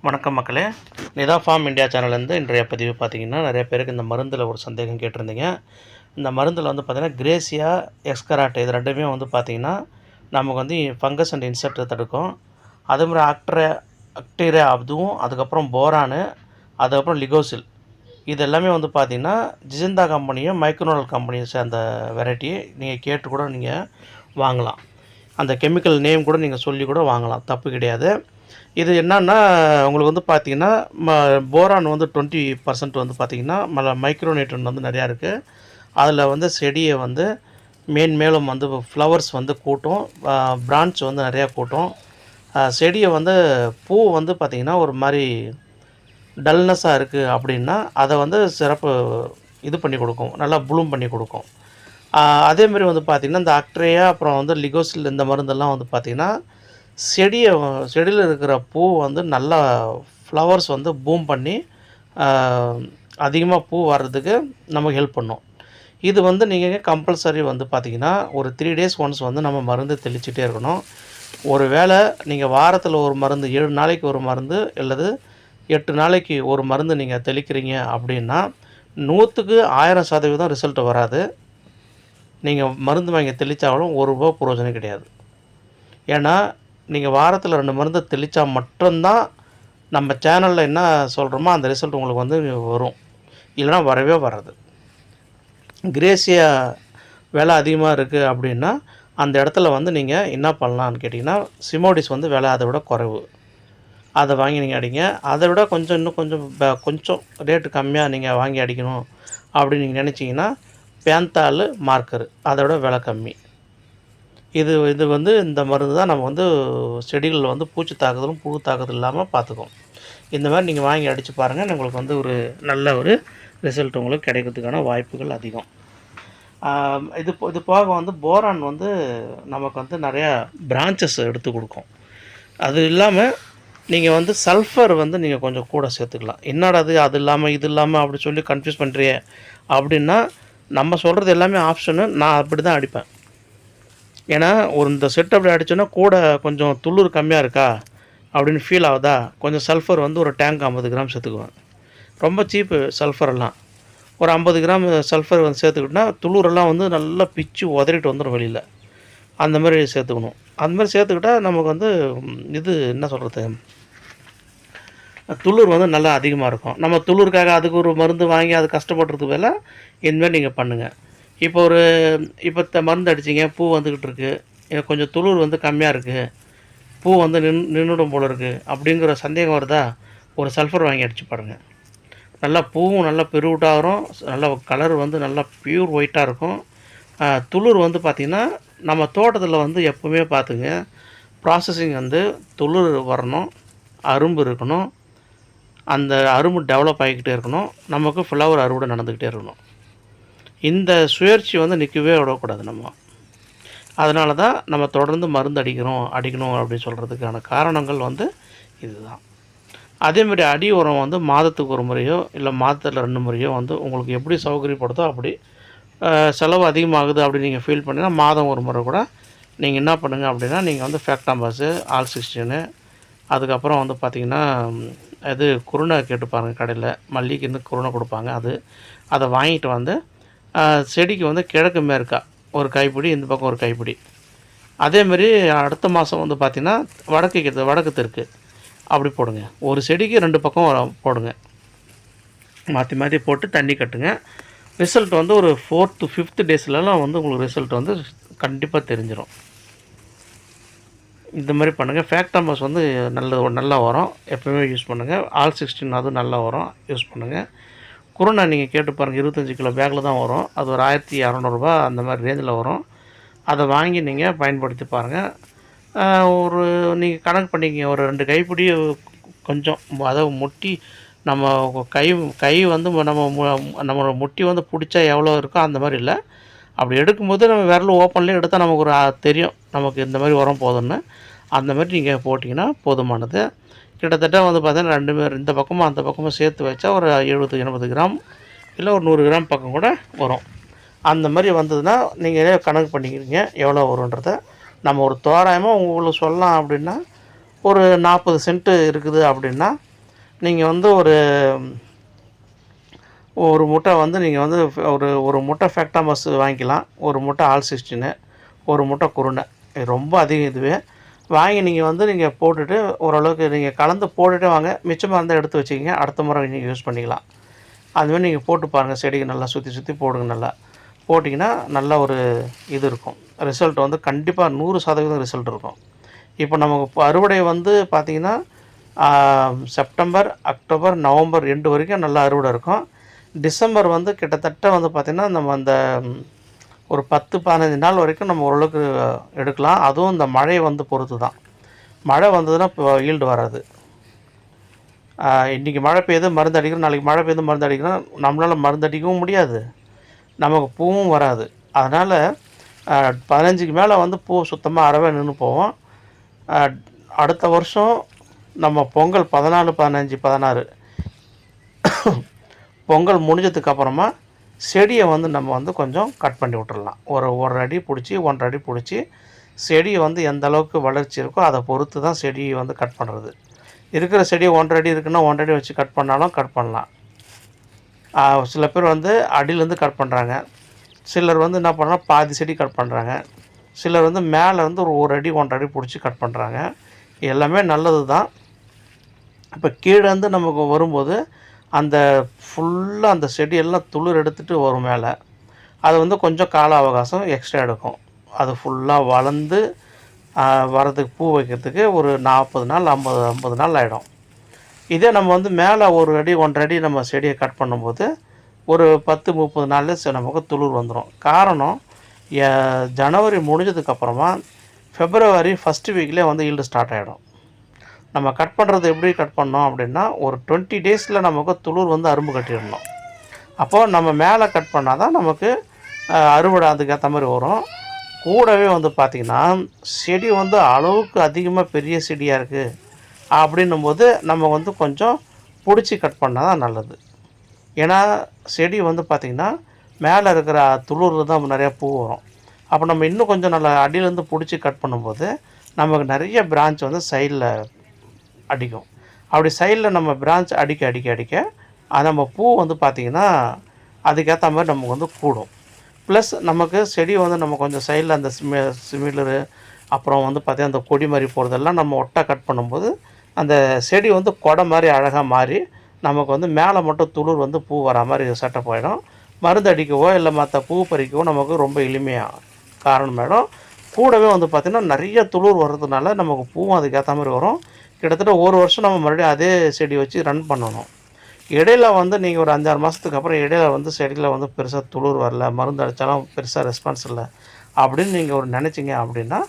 வணக்கம் மக்களே. Nita form India சேனல்லேருந்து இன்றைய பதிவு பார்த்தீங்கன்னா, நிறைய பேருக்கு இந்த மருந்தில் ஒரு சந்தேகம் கேட்டிருந்தீங்க. இந்த மருந்தில் வந்து பார்த்தீங்கன்னா, கிரேசியா, எஸ்கராட் இது 2மே வந்து பார்த்தீங்கன்னா, நமக்கு வந்து ஃபங்கஸ் அண்ட் இன்செக்ட் தடுக்கும். அதேமாதிரி அக்டீரியா அதுவும், அதுக்கப்புறம் போரானு, அதுக்கப்புறம் லிகோசில் இது எல்லாமே வந்து பார்த்தீங்கன்னா, ஜிசிந்தா கம்பெனியும் மைக்ரோனல் கம்பெனியை சேர்ந்த வெரைட்டி. நீங்கள் கேட்டு கூட நீங்கள் வாங்கலாம். அந்த கெமிக்கல் நேம் கூட நீங்கள் சொல்லி கூட வாங்கலாம், தப்பு கிடையாது. இது என்னன்னா உங்களுக்கு வந்து பார்த்தீங்கன்னா, போரான் வந்து 20% வந்து பார்த்தீங்கன்னா, மைக்ரோநியூட்ரன் வந்து நிறையா இருக்குது. அதில் வந்து செடியை வந்து மேலும் வந்து ஃப்ளவர்ஸ் வந்து கூட்டும், பிரான்ச் வந்து நிறையா கூட்டும். செடியை வந்து பூ வந்து பார்த்திங்கன்னா ஒரு மாதிரி டல்னஸாக இருக்குது அப்படின்னா, அதை வந்து சிறப்பு இது பண்ணி கொடுக்கும், நல்லா ப்ளூம் பண்ணி கொடுக்கும். அதேமாரி வந்து பார்த்திங்கன்னா, இந்த அக்ட்ரேயா அப்புறம் வந்து லிகோசில் இந்த மருந்தெல்லாம் வந்து பார்த்திங்கன்னா, செடியில் இருக்கிற பூ வந்து நல்லா ஃப்ளவர்ஸ் வந்து பூம் பண்ணி அதிகமாக பூ வர்றதுக்கு நமக்கு ஹெல்ப் பண்ணும். இது வந்து நீங்கள் கம்பல்சரி வந்து பார்த்திங்கன்னா, ஒரு 3 days ஒன்ஸ் வந்து நம்ம மருந்து தெளிச்சிட்டே இருக்கணும். ஒரு வேளை நீங்கள் வாரத்தில் ஒரு மருந்து, 7 நாளைக்கு ஒரு மருந்து அல்லது 8 நாளைக்கு ஒரு மருந்து நீங்கள் தெளிக்கிறீங்க அப்படின்னா, 100க்கு 1000% ரிசல்ட் வராது. நீங்கள் மருந்து வாங்கி தெளித்தாலும் ₹1 பிரயோஜனம் கிடையாது. ஏன்னா நீங்கள் வாரத்தில் 2 மருந்து தெளித்தா மட்டும்தான் நம்ம சேனலில் என்ன சொல்கிறோமோ அந்த ரிசல்ட் உங்களுக்கு வந்து வரும், இல்லைனா வரவே வராது. கிரேசியா விலை அதிகமாக இருக்குது அப்படின்னா அந்த இடத்துல வந்து நீங்கள் என்ன பண்ணலான்னு கேட்டிங்கன்னா, சிமோடிஸ் வந்து விலை அதை விட குறைவு, அதை வாங்கி நீங்கள் அடிங்க. அதை விட இன்னும் கொஞ்சம் ரேட்டு கம்மியாக நீங்கள் வாங்கி அடிக்கணும் அப்படின்னு நீங்கள் நினச்சிங்கன்னா, பேந்தால் மார்க்கர் அதை விட விலை கம்மி. இது வந்து இந்த மருந்து தான் நம்ம வந்து செடிகளில் வந்து பூச்சி தாக்குதலும் புழு தாக்குதல் இல்லாமல் பார்த்துக்கும். இந்த மாதிரி நீங்கள் வாங்கி அடித்து பாருங்கள், உங்களுக்கு வந்து ஒரு நல்ல ஒரு ரிசல்ட் உங்களுக்கு கிடைக்கிறதுக்கான வாய்ப்புகள் அதிகம். இது போக வந்து போரான் வந்து நமக்கு வந்து நிறையா பிரான்ச்சஸ் எடுத்து கொடுக்கும். அது இல்லாமல் நீங்கள் வந்து சல்ஃபர் வந்து நீங்கள் கொஞ்சம் கூட சேர்த்துக்கலாம். என்னடா அது இல்லாமல் இது இல்லாமல் அப்படி சொல்லி கன்ஃபியூஸ் பண்ணுறிய அப்படின்னா, நம்ம சொல்கிறது எல்லாமே ஆப்ஷனு. நான் அப்படி தான் அடிப்பேன். ஏன்னா இந்த செட் அப்படி அடித்தோன்னா கூட கொஞ்சம் துளிர் கம்மியாக இருக்கா அப்படின்னு ஃபீல் ஆகுதா, கொஞ்சம் சல்ஃபர் வந்து ஒரு டேங்க் 50 கிராம் சேர்த்துக்குவேன். ரொம்ப சீப்பு சல்ஃபரெல்லாம். ஒரு 50 கிராம் சல்ஃபர் வந்து சேர்த்துக்கிட்டோன்னா துளுரெல்லாம் வந்து நல்லா பிச்சு உதறிட்டு வந்துடும் வெளியில். அந்த மாதிரி சேர்த்துக்கணும். அந்த மாதிரி சேர்த்துக்கிட்டால் நமக்கு வந்து இது என்ன சொல்கிறது, துளிர் வந்து நல்லா அதிகமாக இருக்கும். நம்ம துளிருக்காக அதுக்கு ஒரு மருந்து வாங்கி அது கஷ்டப்படுறதுக்கு வேலை இந்தமாதிரி நீங்கள் பண்ணுங்கள். இப்போ மருந்து அடிச்சிங்க, பூ வந்துக்கிட்டு இருக்குது, கொஞ்சம் துளிர் வந்து கம்மியாக இருக்குது, பூ வந்து நின்றுடும் போல் இருக்குது அப்படிங்கிற சந்தேகம் வருதா, ஒரு சல்ஃபர் வாங்கி அடித்து பாருங்கள். நல்லா பூவும் நல்லா பெருவிட்டாக வரும், நல்லா கலர் வந்து நல்லா ப்யூர் ஒயிட்டாக இருக்கும். துளிர் வந்து பார்த்திங்கன்னா, நம்ம தோட்டத்தில் வந்து எப்போவுமே பார்த்துங்க, ப்ராசஸிங் வந்து துளிர் வரணும், அரும்பு இருக்கணும், அந்த அரும்பு டெவலப் ஆகிக்கிட்டே இருக்கணும், நமக்கு ஃப்ளவர் அறுவடை நடந்துக்கிட்டே இருக்கணும். இந்த சுழற்சி வந்து நிற்கவே விடக்கூடாது நம்ம. அதனால தான் நம்ம தொடர்ந்து மருந்து அடிக்கணும் அப்படின்னு சொல்கிறதுக்கான காரணங்கள் வந்து இதுதான். அதேமாதிரி அடி உரம் வந்து மாதத்துக்கு ஒரு முறையோ இல்லை மாதத்தில் 2 முறையோ வந்து உங்களுக்கு எப்படி சௌகரியப்படுதோ அப்படி. செலவு அதிகமாகுது அப்படின்னு நீங்கள் ஃபீல் பண்ணிங்கன்னா மாதம் ஒரு முறை கூட நீங்கள் என்ன பண்ணுங்கள் அப்படின்னா, நீங்கள் வந்து ஃபேக்டாம்பாஸு, ஆல்-16, அதுக்கப்புறம் வந்து பார்த்திங்கன்னா அது குருணை கேட்டு பாருங்கள், கடையில் மல்லிகைன்னு குருணை கொடுப்பாங்க, அதை வாங்கிட்டு வந்து செடிக்கு வந்து கிழக்கு மேற்கா ஒரு கைப்பிடி, இந்த பக்கம் ஒரு கைப்பிடி. அதேமாரி அடுத்த மாதம் வந்து பார்த்திங்கன்னா வடக்கு தெற்கு அப்படி போடுங்க. ஒரு செடிக்கு 2 பக்கம் போடுங்க, மாற்றி போட்டு தண்ணி கட்டுங்க. ரிசல்ட் வந்து ஒரு 4th to 5th டேஸ்லலாம் வந்து உங்களுக்கு ரிசல்ட் வந்து கண்டிப்பாக தெரிஞ்சிடும். இந்த மாதிரி பண்ணுங்கள். ஃபேக்டாம்பாஸ் வந்து நல்லா வரும், எப்போவுமே யூஸ் பண்ணுங்கள். ஆல்-16 அதுவும் நல்லா வரும், யூஸ் பண்ணுங்கள். குருணை நீங்கள் கேட்டு பாருங்கள், 25 கிலோ பேக்கில் தான் வரும், அது ஒரு ₹1200 அந்த மாதிரி ரேஞ்சில் வரும். அதை வாங்கி நீங்கள் பயன்படுத்தி பாருங்கள். நீங்கள் கணக்கு பண்ணிக்கிங்க, ஒரு 2 கைப்பிடி கொஞ்சம், அதாவது முட்டி நம்ம கை வந்து நம்ம முட்டி வந்து பிடிச்சா எவ்வளோ இருக்கோ அந்த மாதிரி இல்லை. அப்படி எடுக்கும்போது நம்ம விரல் ஓப்பன்லேயே எடுத்தால் நமக்கு ஒரு தெரியும், நமக்கு இந்த மாதிரி உரம் போதும்னு. அந்த மாதிரி நீங்கள் போட்டிங்கன்னா போதுமானது. கிட்டத்தட்ட வந்து பார்த்தீங்கன்னா 2 பேர் இந்த பக்கமும் அந்த பக்கமும் சேர்த்து வச்சா ஒரு 70-80 கிராம் இல்லை ஒரு 100 கிராம் பக்கம் கூட வரும். அந்த மாதிரி வந்ததுன்னா நீங்கள் கணக்கு பண்ணிக்கிறீங்க எவ்வளோ வருன்றதை. நம்ம ஒரு தோராயமாக உங்களுக்கு சொல்லலாம் அப்படின்னா, ஒரு 40 சென்ட்டு இருக்குது அப்படின்னா நீங்கள் வந்து ஒரு ஒரு முட்டை வந்து நீங்கள் வந்து ஒரு முட்டை ஃபேக்டாமஸ் வாங்கிக்கலாம், ஒரு முட்டை ஆல்-16, ஒரு முட்டை குருணை. இது ரொம்ப அதிகம் இதுவே. வாங்கி நீங்கள் வந்து நீங்கள் போட்டுட்டு ஓரளவுக்கு நீங்கள் கலந்து போட்டுகிட்டே வாங்க. மிச்சமாக இருந்தால் எடுத்து வச்சுக்கிங்க, அடுத்த முறை நீங்கள் யூஸ் பண்ணிக்கலாம். அதுமாதிரி நீங்கள் போட்டு பாருங்கள், செடிக்கு நல்லா சுற்றி சுற்றி போடுங்க. நல்லா போட்டிங்கன்னா நல்ல ஒரு இது இருக்கும், ரிசல்ட் வந்து கண்டிப்பாக 100% ரிசல்ட் இருக்கும். இப்போ நமக்கு அறுவடை வந்து பார்த்திங்கன்னா செப்டம்பர், அக்டோபர், நவம்பர் எண்டு வரைக்கும் நல்லா அறுவடை இருக்கும். டிசம்பர் வந்து கிட்டத்தட்ட வந்து பார்த்திங்கன்னா நம்ம அந்த ஒரு 10-15 நாள் வரைக்கும் நம்ம ஓரளவுக்கு எடுக்கலாம். அதுவும் இந்த மழை வந்து பொறுத்து தான். மழை வந்ததுன்னா இப்போ ஈல்டு வராது. இன்றைக்கி மழை பெய்யுது மருந்து அடிக்கிறோம், நாளைக்கு மழை பெய்யுது மருந்து அடிக்கிறோம், நம்மளால் மருந்து அடிக்கவும் முடியாது, நமக்கு பூவும் வராது. அதனால் 15க்கு மேலே வந்து பூ சுத்தமாக அறவே நின்று போவோம். அடுத்த வருஷம் நம்ம பொங்கல் 14, 15, 16 பொங்கல் முடிஞ்சதுக்கப்புறமா செடியை வந்து நம்ம வந்து கொஞ்சம் கட் பண்ணி விட்டுறலாம். ஒரு அடி பிடிச்சி 1.5 அடி பிடிச்சி செடியை வந்து எந்த அளவுக்கு வளர்ச்சி இருக்கோ அதை பொறுத்து தான் செடியை வந்து கட் பண்ணுறது. இருக்கிற செடியை 1.5 அடி இருக்குன்னா 1.5 அடி வச்சு கட் பண்ணாலும் கட் பண்ணலாம். சில பேர் வந்து அடியிலேருந்து கட் பண்ணுறாங்க, சிலர் வந்து என்ன பண்ணுறாங்க பாதி செடி கட் பண்ணுறாங்க, சிலர் வந்து மேலே வந்து ஒரு அடி 1.5 அடி பிடிச்சி கட் பண்ணுறாங்க. எல்லாமே நல்லது தான். இப்போ கீழேருந்து நமக்கு வரும்போது அந்த ஃபுல்லாக அந்த செடியெல்லாம் துளிர் எடுத்துகிட்டு வரும் மேலே. அது வந்து கொஞ்சம் கால அவகாசம் எக்ஸ்ட்ரா எடுக்கும். அது ஃபுல்லாக வளர்ந்து வரதுக்கு பூ வைக்கிறதுக்கு ஒரு 40 நாள் 50 நாள் ஆகிடும். இதே நம்ம வந்து மேலே ஒரு அடி 1.5 அடி நம்ம செடியை கட் பண்ணும்போது ஒரு 10-30 நாள்லேயே நமக்கு துளிர் வந்துடும். காரணம் ஜனவரி முடிஞ்சதுக்கப்புறமா ஃபெப்ரவரி ஃபஸ்ட்டு வீக்லேயே வந்து ஈல்டு ஸ்டார்ட் ஆகிடும். நம்ம கட் பண்ணுறது எப்படி கட் பண்ணோம் அப்படின்னா ஒரு 20 டேஸில் நமக்கு துளிர் வந்து அரும்பு கட்டிடணும். அப்போது நம்ம மேலே கட் பண்ணால் தான் நமக்கு அறுவடை அதுக்கேற்ற மாதிரி வரும். கூடவே வந்து பார்த்திங்கன்னா செடி வந்து அளவுக்கு அதிகமாக பெரிய செடியாக இருக்குது அப்படின்னும்போது நம்ம வந்து கொஞ்சம் பிடிச்சி கட் பண்ணால் தான் நல்லது. ஏன்னா செடி வந்து பார்த்திங்கன்னா மேலே இருக்கிற துளிர் தான் நிறையா பூ வரும். அப்போ நம்ம இன்னும் கொஞ்சம் நல்லா அடியிலேருந்து பிடிச்சி கட் பண்ணும்போது நமக்கு நிறைய பிரான்ச் வந்து சைடில் அடிக்கும். அப்படி சைடில் நம்ம பிரான்ச் அடிக்க அது நம்ம பூ வந்து பார்த்திங்கன்னா அதுக்கேற்ற மாதிரி நமக்கு வந்து கூடும். ப்ளஸ் நமக்கு செடி வந்து நம்ம கொஞ்சம் சைடில் அந்த சிமிலரு அப்புறம் வந்து பார்த்திங்கன்னா அந்த கொடி மாதிரி போகிறதெல்லாம் நம்ம ஒட்டா கட் பண்ணும்போது அந்த செடி வந்து கொடை மாதிரி அழகாக மாறி நமக்கு வந்து மேலே மட்டும் துளிர் வந்து பூ வரா மாதிரி செட்டப் ஆகிடும். மருந்து அடிக்கவோ இல்லை மற்ற பூ பறிக்கவோ நமக்கு ரொம்ப எளிமையாக காரணமாயிடும். கூடவே வந்து பார்த்திங்கன்னா நிறைய துளிர் வர்றதுனால நமக்கு பூவும் அதுக்கேற்ற மாதிரி வரும். கிட்டத்தட்ட ஒரு வருஷம் நம்ம மறுபடியும் அதே செடி வச்சு ரன் பண்ணணும். இடையில வந்து நீங்கள் ஒரு 5-6 மாதத்துக்கு அப்புறம் இடையில வந்து செடியில் வந்து பெருசாக துளிர் வரல, மருந்து அடித்தாலும் பெருசாக ரெஸ்பான்ஸ் இல்லை அப்படின்னு நீங்கள் ஒரு நினச்சிங்க அப்படின்னா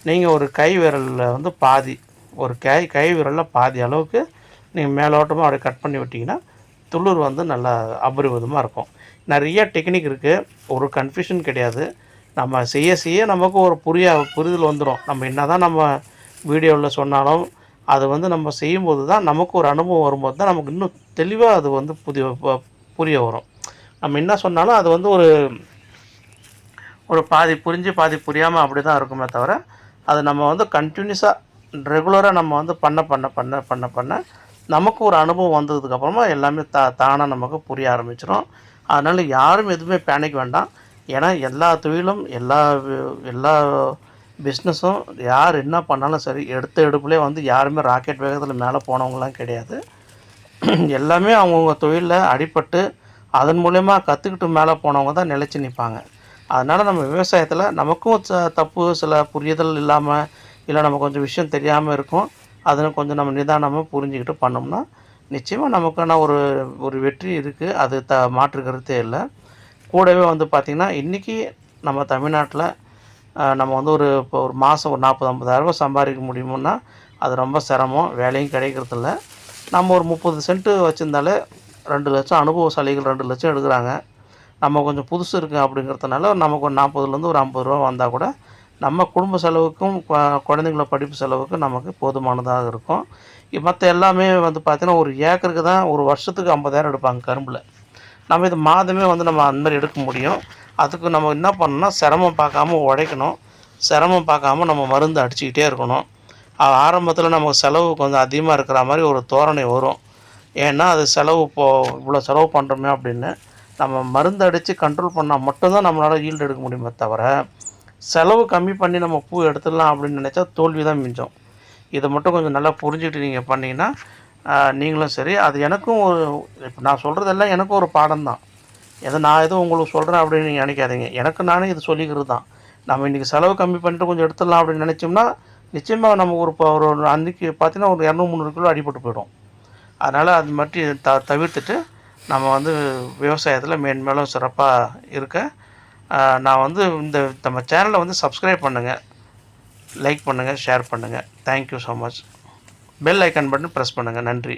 நீங்கள் ஒரு கை விரலில் வந்து பாதி, ஒரு கை விரலில் பாதி அளவுக்கு நீங்கள் மேலோட்டமாக அப்படியே கட் பண்ணி விட்டிங்கன்னா துளிர் வந்து நல்லா அபரிவிதமாக இருக்கும். நிறைய டெக்னிக் இருக்குது, ஒரு கன்ஃபியூஷன் கிடையாது. நம்ம செய்ய நமக்கு ஒரு புரிதல் வந்துடும். நம்ம என்ன தான் நம்ம வீடியோவில் சொன்னாலும் அது வந்து நம்ம செய்யும்போது தான் நமக்கு ஒரு அனுபவம் வரும்போது தான் நமக்கு இன்னும் தெளிவாக அது வந்து புரிய வரும். நம்ம என்ன சொன்னாலும் அது வந்து ஒரு பாதி புரிஞ்சு பாதி புரியாமல் அப்படி தான் இருக்குமே தவிர அது நம்ம வந்து கண்டினியூஸாக ரெகுலராக நம்ம வந்து பண்ண நமக்கு ஒரு அனுபவம் வந்ததுக்கப்புறமா எல்லாமே தானாக நமக்கு புரிய ஆரம்பிச்சிடும். அதனால் யாரும் எதுவுமே பேனிக் வேண்டாம். ஏன்னா எல்லா தொழிலும் எல்லா பிஸ்னஸும் யார் என்ன பண்ணாலும் சரி எடுத்த எடுப்புலேயே வந்து யாருமே ராக்கெட் வேகத்தில் மேலே போனவங்களாம் கிடையாது. எல்லாமே அவங்கவுங்க தொழிலில் அடிபட்டு அதன் மூலயமா கற்றுக்கிட்டு மேலே போனவங்க தான் நிலச்சி நிற்பாங்க. அதனால் நம்ம விவசாயத்தில் நமக்கும் தப்பு சில புரிதல் இல்லாமல் இல்லை நம்ம கொஞ்சம் விஷயம் தெரியாமல் இருக்கும். அதில் கொஞ்சம் நம்ம நிதானமாக புரிஞ்சுக்கிட்டு பண்ணோம்னா நிச்சயமாக நமக்கான ஒரு வெற்றி இருக்குது. அது மாற்று கருத்தே இல்லை. கூடவே வந்து பார்த்திங்கன்னா இன்றைக்கி நம்ம தமிழ்நாட்டில் நம்ம வந்து இப்போ ஒரு மாதம் ஒரு 40-50 ரூபா சம்பாதிக்க முடியுமுன்னா அது ரொம்ப சிரமம், வேலையும் கிடைக்கிறதில்ல. நம்ம ஒரு 30 சென்ட்டு வச்சுருந்தாலே 2 லட்சம் அனுபவசாலிகள் 2 லட்சம் எடுக்கிறாங்க. நம்ம கொஞ்சம் புதுசு இருக்குது அப்படிங்கிறதுனால நமக்கு ஒரு 40லேருந்து ஒரு 50 ரூபா வந்தால் கூட நம்ம குடும்ப செலவுக்கும் குழந்தைங்கள படிப்பு செலவுக்கும் நமக்கு போதுமானதாக இருக்கும். மற்ற எல்லாமே வந்து பார்த்திங்கன்னா ஒரு ஏக்கருக்கு தான் ஒரு வருஷத்துக்கு 50,000 எடுப்பாங்க கரும்பில். நம்ம இது மாதமே வந்து நம்ம அந்த மாதிரி எடுக்க முடியும். அதுக்கு நம்ம என்ன பண்ணணும்னா சிரமம் பார்க்காம உழைக்கணும், சிரமம் பார்க்காம நம்ம மருந்து அடிச்சுக்கிட்டே இருக்கணும். ஆரம்பத்தில் நமக்கு செலவு கொஞ்சம் அதிகமாக இருக்கிற மாதிரி ஒரு தோரணை வரும். ஏன்னா அது செலவு இவ்வளோ செலவு பண்ணுறோமே அப்படின்னு. நம்ம மருந்து அடித்து கண்ட்ரோல் பண்ணால் மட்டும்தான் நம்மளால் ஈல்டு எடுக்க முடியுமே தவிர, செலவு கம்மி பண்ணி நம்ம பூ எடுத்துடலாம் அப்படின்னு நினச்சா தோல்வி தான் மிஞ்சும். இதை மட்டும் கொஞ்சம் நல்லா புரிஞ்சுக்கிட்டு நீங்கள் பண்ணிங்கன்னா நீங்களும் சரி. அது எனக்கும் இப்போ நான் சொல்கிறதெல்லாம் எனக்கும் ஒரு பாடம் தான். நான் எதுவும் உங்களுக்கு சொல்கிறேன் அப்படின்னு நீங்கள் நினைக்காதீங்க. எனக்கு நானே இது சொல்லிக்கிறது தான். நம்ம இன்றைக்கி செலவு கம்மி பண்ணிட்டு கொஞ்சம் எடுத்துடலாம் அப்படின்னு நினச்சோம்னா, நிச்சயமாக நம்ம ஒரு அன்றைக்கி பார்த்தீங்கன்னா ஒரு 200, 300 கிலோ அடிபட்டு போயிடும். அதனால் அது மட்டும் தவிர்த்துட்டு நம்ம வந்து விவசாயத்தில் மேன்மேலும் சிறப்பாக இருக்க நான் வந்து நம்ம சேனலை வந்து சப்ஸ்கிரைப் பண்ணுங்கள், லைக் பண்ணுங்கள், ஷேர் பண்ணுங்கள். Thank you so much. Bell icon button press பண்ணுங்கள். நன்றி.